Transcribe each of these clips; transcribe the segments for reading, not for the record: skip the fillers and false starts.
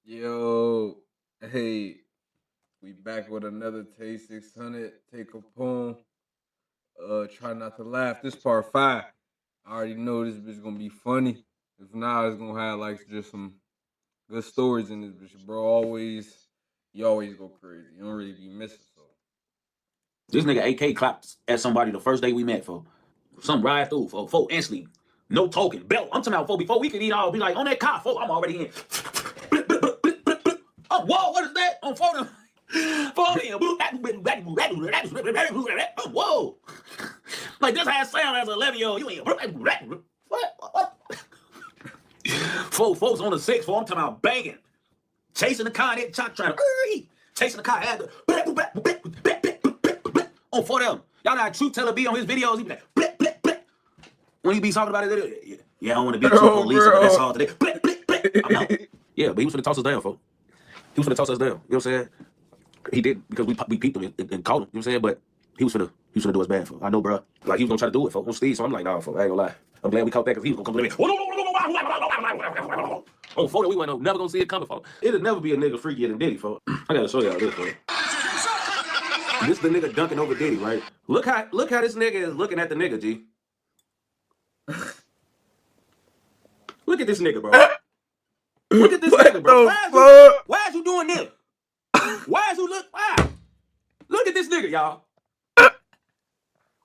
Yo, hey, we back with another TAY600. Tay Capone. Try not to laugh. This part five. I already know this bitch gonna be funny. If not, it's gonna have like just some good stories in this bitch, bro. You always go crazy. You don't really be missing. So This nigga AK clapped at somebody the first day we met, for some ride through, for instantly. No talking. Belt. I'm talking about before we could eat all, be like, on that car, I'm already in. Oh, whoa, what is that? On phone. Whoa. Like this has sound as an 11-year-old. You ain't. What? Folks on the 6, I'm talking about banging. Chasing the car, they trying to chasing the car on for them. Y'all got True Teller be on his videos. He be like, blip, blip, blip. When he be talking about it, yeah, I don't want to be too police, but that's all today. Blip, blip, blip. I'm out. Yeah, but he was finna toss us down, folks. He was finna toss us down. You know what I'm saying? He did because we peeped him and caught him. You know what I'm saying? But he was finna do us bad, folks. I know, bro. Like he was gonna try to do it, folks. On Steve, so I'm like, nah, folks. I ain't gonna lie. I'm glad we caught that because he was gonna come to me. On photo, we weren't never gonna see it coming, folks. It'll never be a nigga freakier than Diddy, folks. I gotta show y'all this, folks. This the nigga dunking over Diddy, right? Look how this nigga is looking at the nigga, G. Look at this nigga, bro. Look at this nigga, bro. Why is you doing this? Why is you why? Look at this nigga, y'all.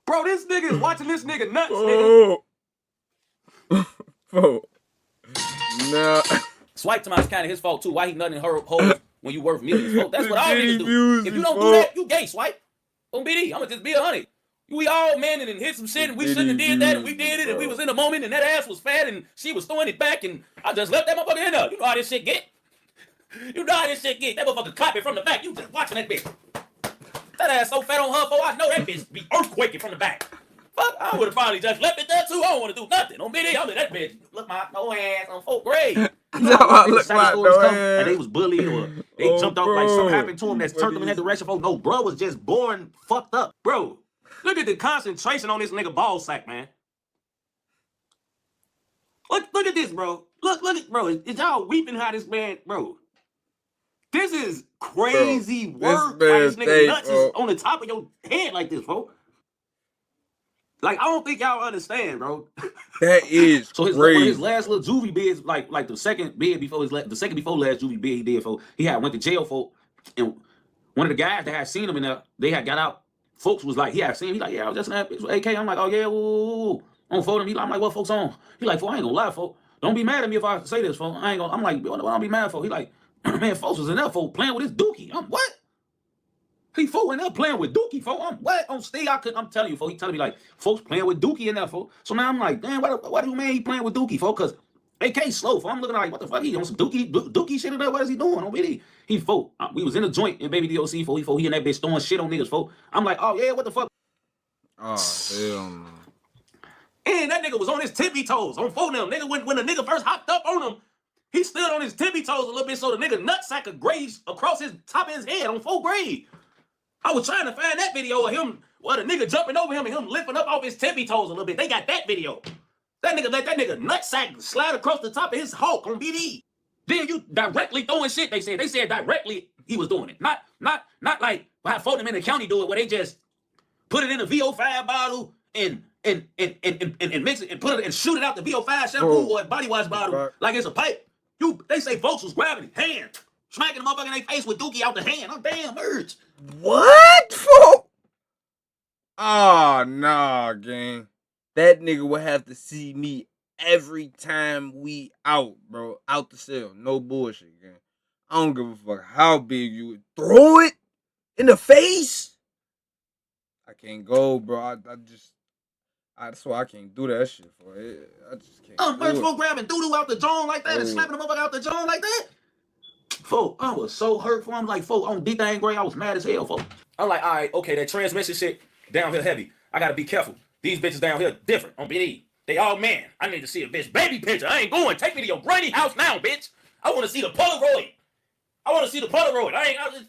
Bro, this nigga is watching this nigga nuts, nigga. Bro. Nah. Swipe to my kind of his fault too. Why he nutting her hoes when you worth millions, folks? That's what all niggas do. If you don't do that, you gay, Swipe. On BD, I'ma just be 100. We all men and hit some shit and we shouldn't have did that and we did it and we was in the moment and that ass was fat and she was throwing it back and I just left that motherfucker in there. You know how this shit get. You know how this shit get. That motherfucker clapping from the back. You just watching that bitch. That ass so fat on her, for I know that bitch be earthquaking from the back. Fuck, I would have probably just left it there too. I don't want to do nothing. On BD, I'm in that bitch. Look my no ass on 4th grade. You know how look like no and they was bullied or they jumped off like something happened to them that's turned them in that direction. Folks, no, bro was just born fucked up. Bro, look at the concentration on this nigga ball sack, man. Look at this, bro. Look at bro. Is y'all weeping how this man, bro? This is crazy work. Why this nigga nuts is on the top of your head like this, bro. Like, I don't think y'all understand, bro. That is so his last little juvie bid, like the second bid before the second before last juvie bid he did, for he had went to jail for, and one of the guys that had seen him in there, they had got out. Folks was like, he had seen him. He like, yeah, I was just in that AK. I'm like, oh yeah, woo. On phone him. He like, I'm like, what folks on? He like, I ain't gonna lie, folks. Don't be mad at me if I say this, folks. I ain't gonna. I'm like, what don't be mad for? He like, man, folks was in there, folks, playing with his dookie. I'm what? He folk in there playing with Dookie, folk. I'm what? On stage, I'm telling you, folk. He telling me like, folks playing with Dookie in there, folk. So now I'm like, damn, what do you mean he playing with Dookie, folk? Because AK slow, folk. I'm looking like, what the fuck? He on some Dookie shit in there? What is he doing? On BD? He folk. We was in the joint in Baby DOC, folk. He in that bitch throwing shit on niggas, folk. I'm like, oh yeah, what the fuck? Oh, hell no. And that nigga was on his tippy toes on phone them. Nigga, when the nigga first hopped up on him, he stood on his tippy toes a little bit so the nigga nutsack could graze across his top of his head on 4th grade. I was trying to find that video of him, the nigga jumping over him and him lifting up off his tippy toes a little bit. They got that video. That nigga let that nigga nutsack slide across the top of his Hulk on BD. Then you directly throwing shit, they said. They said directly he was doing it. Not like how Fulton in the county do it, where they just put it in a VO5 bottle and mix it and put it and shoot it out the VO5 shampoo or body wash bottle like it's a pipe. They say folks was grabbing his hand, smacking the motherfucker in their face with Dookie out the hand. I'm damn merged. What? Folk? Oh, nah, gang. That nigga would have to see me every time we out, bro. Out the cell. No bullshit, gang. I don't give a fuck how big you would throw it in the face. I can't go, bro. That's why I can't do that shit for it. I just can't. First folk grabbing doo-doo out the joint like that and slapping the motherfucker out the joint like that. Folk, I was so hurtful. I'm like, folk, on D-Thing Gray, I was mad as hell, folk. I'm like, all right, okay, that transmission shit down here heavy. I gotta be careful. These bitches down here different on BD. They all man. I need to see a bitch baby picture. I ain't going. Take me to your granny house now, bitch. I want to see the Polaroid.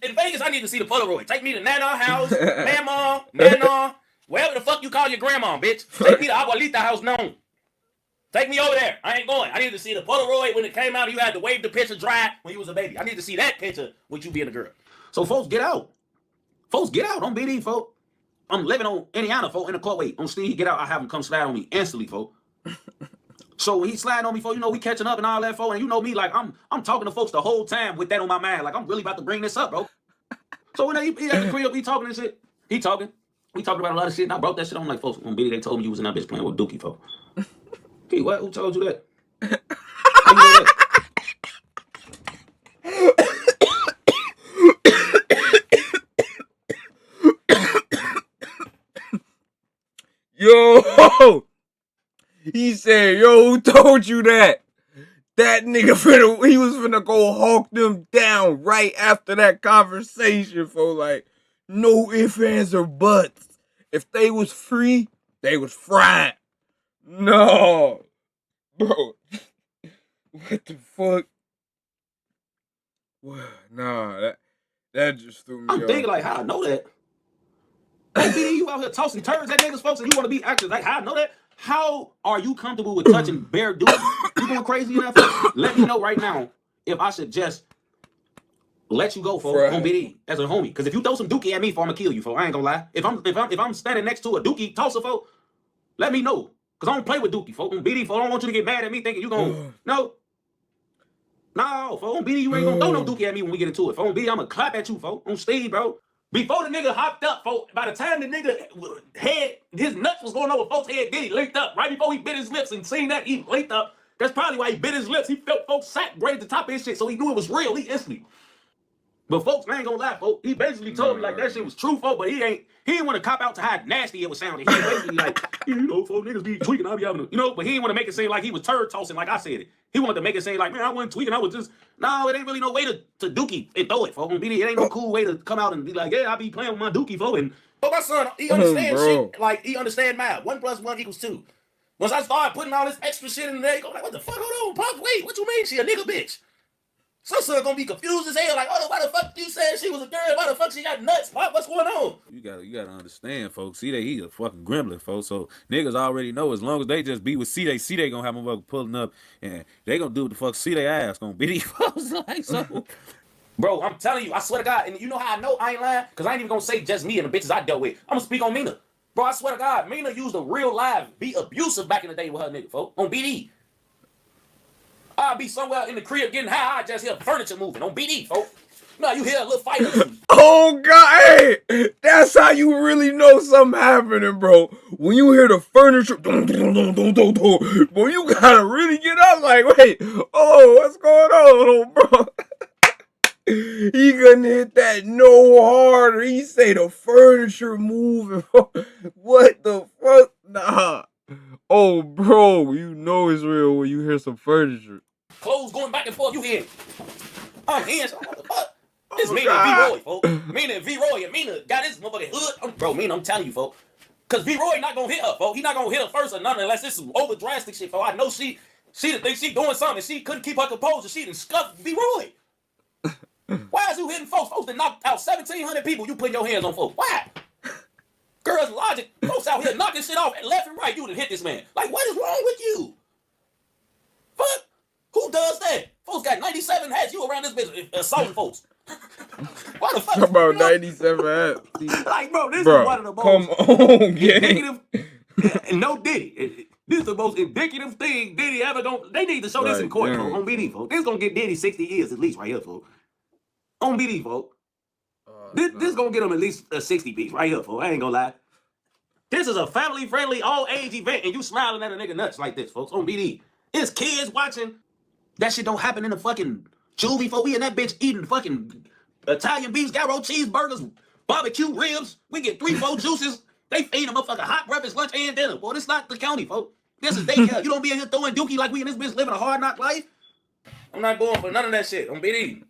In Vegas, I need to see the Polaroid. Take me to Nana house, Mama, Nana, wherever the fuck you call your grandma, bitch. Take me to Abuelita house now. Take me over there. I ain't going. I need to see the Polaroid when it came out. You had to wave the picture dry when you was a baby. I need to see that picture with you being a girl. So folks, get out. Folks, get out on BD, folks. I'm living on Indiana, folks, in the court. On Steve, get out. I have him come slide on me instantly, folks. So when he sliding on me, folks, we catching up and all that, folks. And me, like, I'm talking to folks the whole time with that on my mind. Like, I'm really about to bring this up, bro. So when he at the crib, he talking and shit. He talking. We talking about a lot of shit, and I brought that shit on. Like, folks, on BD, they told me you was in that bitch playing with Dookie, folks. Hey, what? Who told you that? How you know that? Yo, he said, yo, who told you that? That nigga he was finna go hawk them down right after that conversation, for like, no ifs, ands, or buts. If they was free, they was fried. No. Bro. What the fuck? Nah, that just threw me off. I'm thinking, like, how I know that? Hey, BD, you out here tossing turds at niggas, folks, and you want to be actors. Like, how I know that? How are you comfortable with touching bare dudes? You going crazy enough? Let me know right now if I should just let you go, folks, on BD as a homie. Because if you throw some dookie at me, I'm gonna kill you, folks. I ain't gonna lie. If I'm standing next to a dookie tosser, folks, let me know. Because I don't play with dookie, folks. On BD, folks, I don't want you to get mad at me thinking you gonna no, folks. On BD, you ain't gonna throw no dookie at me when we get into it. Folks, on BD, I'm gonna clap at you, folks. On Steve, bro. Before the nigga hopped up, folks, by the time the nigga head, his nuts was going over folks' head, then he linked up. Right before he bit his lips and seen that, he linked up. That's probably why he bit his lips. He felt folks' sack right at the top of his shit, so he knew it was real. He instantly. But folks, I ain't gonna lie, folks. He basically told me like that shit was true, folks, but he didn't want to cop out to how nasty it was sounding. He basically like, folks, niggas be tweaking, I'll be having but he didn't want to make it seem like he was turd tossing like I said it. He wanted to make it seem like, man, I wasn't tweaking, I was just, no, it ain't really no way to dookie and throw it, folks. It ain't no cool way to come out and be like, yeah, I be playing with my dookie, folks. And but my son, he understands shit, like, he understands math. 1 + 1 = 2. Once I started putting all this extra shit in there, he go like, what the fuck, hold on, Pop, wait, what you mean she a nigga bitch? Some son gonna be confused as hell, like, oh, why the fuck you said she was a girl? Why the fuck she got nuts? What's going on? You gotta understand, folks. C-Day, he a fucking gremlin, folks. So niggas already know as long as they just be with C-Day, C-Day gonna have them pulling up, and they gonna do what the fuck C-Day ass gonna be these folks like so. Bro, I'm telling you, I swear to God, and you know how I know I ain't lying? Because I ain't even gonna say just me and the bitches I dealt with. I'm gonna speak on Mina. Bro, I swear to God, Mina used a real live, be abusive back in the day with her nigga, folks, on BD. I'll be somewhere in the crib getting high, I just hear furniture moving on BD, folks. No, you hear a little fight. Oh, God, hey, that's how you really know something happening, bro. When you hear the furniture, boy, you gotta really get up like, wait, oh, what's going on, bro? He couldn't hit that no harder. He say the furniture moving. What the fuck? Nah. Oh, bro, you know it's real when you hear some furniture. Clothes going back and forth, you hear. I'm in. What the fuck? It's Mina and V-Roy, folks. Mina and V-Roy, and Mina got his motherfucking hood. Bro, Mina, I'm telling you, folks. Because V-Roy not going to hit her, folks. He not going to hit her first or nothing unless this is over drastic shit, folks. I know she think she doing something. She couldn't keep her composure. She done scuffed V-Roy. Why is you hitting folks? Folks that knocked out 1,700 people. You putting your hands on folks. Why? Girls logic. Folks out here knocking shit off left and right. You done hit this man. Like, what is wrong with you? Fuck. Who does that? Folks got 97 hats. You around this bitch assaulting folks. Why the fuck? About 97 hats. Like, bro, this is one of the most come on, indicative. No Diddy. This is the most indicative thing Diddy ever done. They need to show this in court, folks. On BD, folks. This is gonna get Diddy 60 years at least right here, folks. On BD, folks. This is gonna get him at least a 60 piece right here, folks. I ain't gonna lie. This is a family-friendly, all-age event, and you smiling at a nigga nuts like this, folks. On BD. It's kids watching. That shit don't happen in the fucking juvie, folks. We in that bitch eating fucking Italian beef, gyro cheeseburgers, barbecue ribs. We get 3-4 juices. They feed them motherfucking hot breakfast, lunch, and dinner. Boy, this not the county, folks. This is daycare. You don't be in here throwing dookie like we in this bitch living a hard knock life. I'm not going for none of that shit. On BD.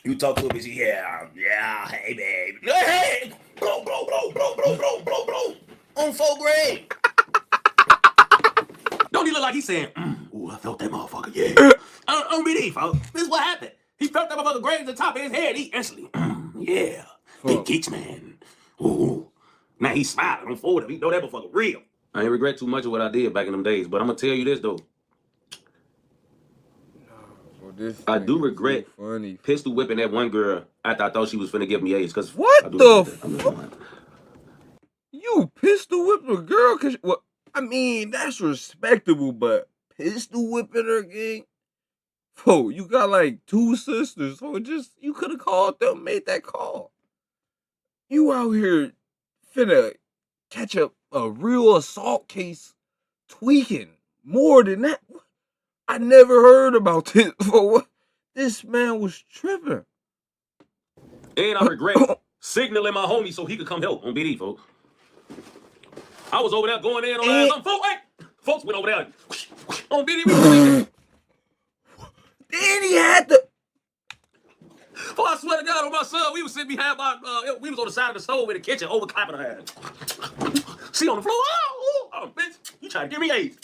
You talk to a bitch, yeah, hey, babe. Hey, bro. On 4th grade. Don't he look like he's saying, ooh, I felt that motherfucker, yeah. On BD, folks. This is what happened. He felt that motherfucker grade at the top of his head. He instantly, yeah, big geeks, man. Ooh. Now he's smiling on 4th. He know that motherfucker real. I ain't regret too much of what I did back in them days, but I'm gonna tell you this though. Well, this I do nigga regret too funny. pistol whipping that one girl after I thought she was finna give me AIDS, cause I What do the regret that. I'm not fuck? gonna lie. You pistol whipped a girl? Cause well, I mean that's respectable, but pistol whipping her, gang. Oh, you got like 2 sisters, so just you could have called them, made that call. You out here finna catch a real assault case tweaking more than that. I never heard about this. For what? This man was tripping. And I regret signaling my homie so he could come help on BD, folks. I was over there going in on ass. And I'm folks, hey! Folks went over there on BD. We was sitting. then he had to. Oh, I swear to God on my son, we was sitting behind my, we was on the side of the stove in the kitchen, overclapping her ass. She on the floor, oh, bitch, you trying to give me AIDS.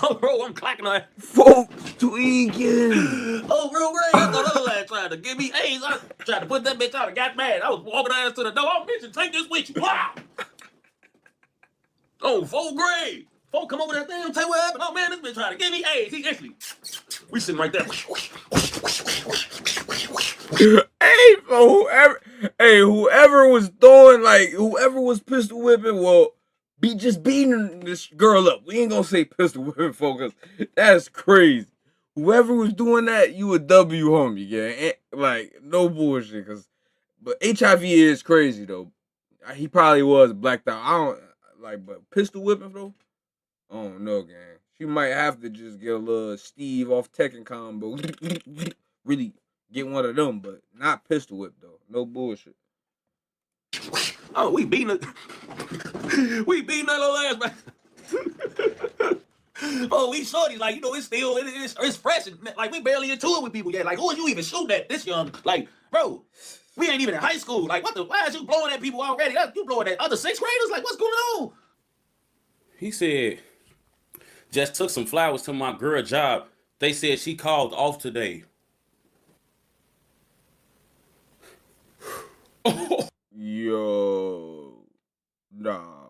Oh, bro, I'm clacking her ass. Folks tweaking. Oh, bro, I thought other lad tried to give me AIDS. I tried to put that bitch out and got mad. I was walking her ass to the door. Oh, bitch, take this with you. Wow. Oh, 4th grade. Folk come over there, damn, tell you what happened. Oh, man, this bitch trying to give me AIDS. He instantly, we sitting right there. Hey, for whoever was throwing, like, whoever was pistol whipping, well, be just beating this girl up. We ain't gonna say pistol whipping, folks. That's crazy. Whoever was doing that, you a W, homie, yeah. Like, no bullshit, but HIV is crazy though. He probably was blacked out. I don't like, but pistol whipping though. I don't know, gang. She might have to just get a little Steve off Tekken combo. Really get one of them, but not pistol whip though. No bullshit. Oh, we beating it. We beating that little ass, man. Oh, we shorty, like, you know, it's fresh. Like, we barely into it with people yet. Like, who are you even shooting at this young? Like, bro, we ain't even in high school. Like, why is you blowing at people already? You blowing at other 6th graders? Like, what's going on? He said, just took some flowers to my girl job. They said she called off today. Yo, nah.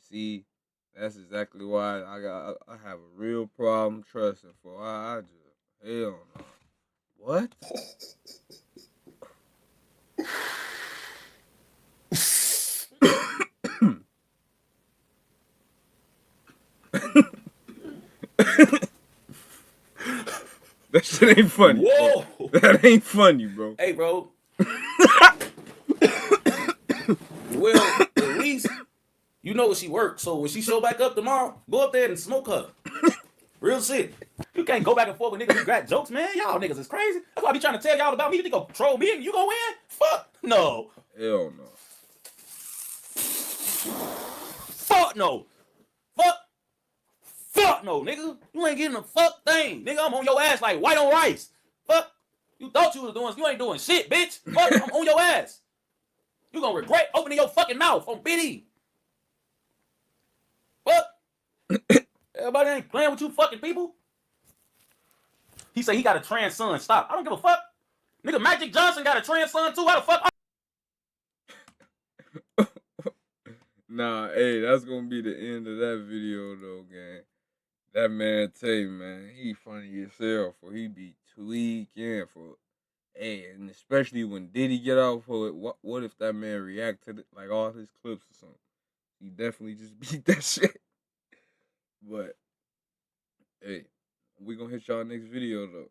See, that's exactly why I have a real problem trusting for. I just hell no. What? That shit ain't funny. Whoa! Bro. That ain't funny, bro. Hey, bro. Well, at least you know where she works. So when she show back up tomorrow, go up there and smoke her. Real shit. You can't go back and forth with niggas who got jokes, man. Y'all niggas is crazy. That's why I be trying to tell y'all about me. You think gonna troll me and you gonna win? Fuck no. Hell no. Fuck no. Fuck no, nigga. You ain't getting a fuck thing. Nigga, I'm on your ass like white on rice. Fuck. You thought you was doing, you ain't doing shit, bitch. Fuck, I'm on your ass. You gonna regret opening your fucking mouth on BD. Fuck. Everybody ain't playing with you fucking people. He said he got a trans son. Stop. I don't give a fuck. Nigga, Magic Johnson got a trans son too. How the fuck? Nah, hey, that's gonna be the end of that video though, gang. That man Tay, man, he funny as hell for he be tweaking for. Hey, and especially when Diddy get out for it, what if that man react to like all his clips or something? He definitely just beat that shit. But hey, we gonna hit y'all next video though.